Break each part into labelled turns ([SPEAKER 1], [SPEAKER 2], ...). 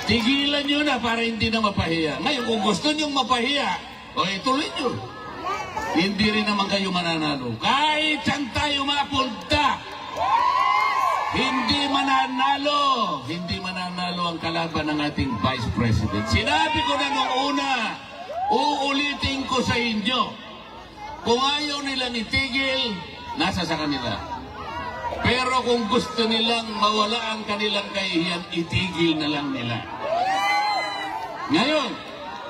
[SPEAKER 1] Tigilan nyo na para hindi na mapahiya. Ngayon, kung gusto nyo mapahiya, o ituloy nyo. Hindi rin naman kayo mananalo. Kahit saan tayo mapunta, hindi mananalo ang kalaban ng ating Vice President. Sinabi ko na noong una, uulitin ko sa inyo, kung ayaw nilang itigil, nasa sa kanila. Pero kung gusto nilang mawala ang kanilang kahihiyan, itigil na lang nila. Ngayon,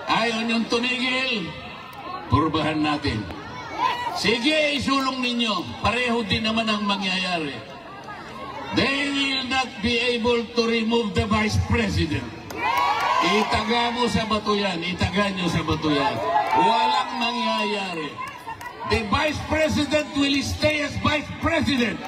[SPEAKER 1] ayaw niyong tumigil, purbahan natin. Sige, isulong ninyo. Pareho din naman ang mangyayari. They will not be able to remove the Vice President. Itaga mo sa bato yan. Itaga nyo sa bato yan. Walang mangyayari. The Vice President will stay as Vice President.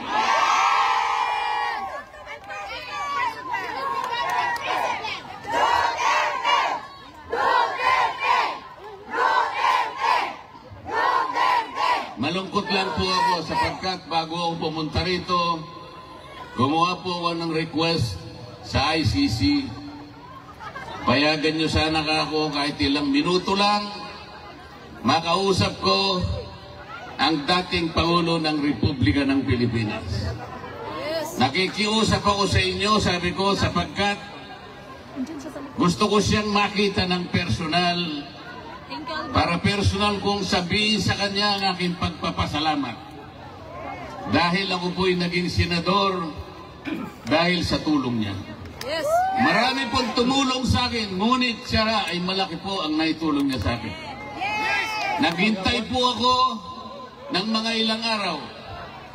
[SPEAKER 1] Malungkot lang po ako sapagkat bago ako pumunta rito, gumawa po ako ng request sa ICC. Payagan nyo sana ako kahit ilang minuto lang makausap ko ang dating Pangulo ng Republika ng Pilipinas. Nakikiusap ako sa inyo, sabi ko, sapagkat gusto ko siyang makita ng personal para personal kong sabihin sa kanya ang aking pagpapasalamat. Dahil ako po'y naging senador dahil sa tulong niya. Marami pong tumulong sa akin, ngunit siya ay malaki po ang naitulong niya sa akin. Naghintay po ako ng mga ilang araw,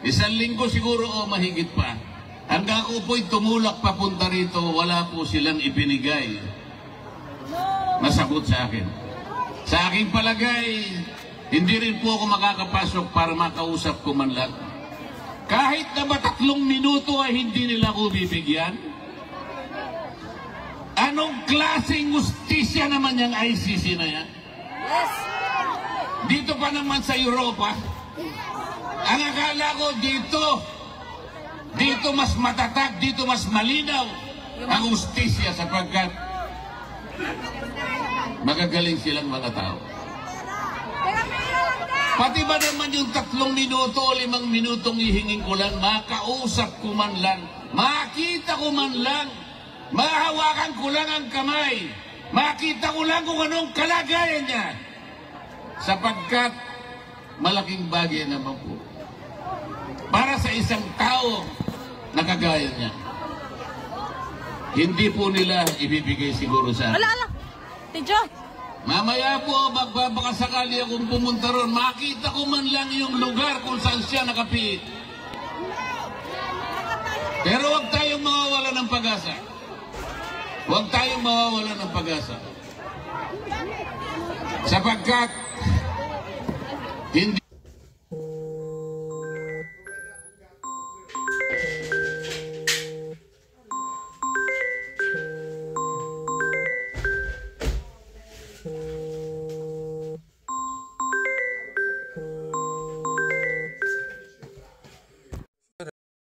[SPEAKER 1] 1 linggo siguro o mahigit pa. Hanggang ako po'y tumulak papunta rito, wala po silang ibinigay na sagot sa akin. Sa aking palagay, hindi rin po ako makakapasok para makausap ko man lang. Kahit na ba 3 minuto ay hindi nila ako bibigyan? Anong klaseng justisya naman yung ICC na yan? Dito pa naman sa Europa, ang akala ko dito mas matatag, dito mas malinaw ang justisya sapagkat magagaling silang mga tao. Pati ba naman yung 3 minuto o 5 minutong ihingin ko lang, makausap ko man lang, makita ko man lang, mahawakan ko lang ang kamay, makita ko lang kung anong kalagayan niya. Sapagkat malaking bagay naman po para sa isang tao na kagaya niya. Hindi po nila ibibigay siguro sa akin.
[SPEAKER 2] Tidyo!
[SPEAKER 1] Mamaya po, magbabakasakali akong pumunta ron, makita ko man lang yung lugar kung saan siya nakapiit. Pero huwag tayong mawawala ng pag-asa. Huwag tayong mawawala ng pag-asa. Sapagkat hindi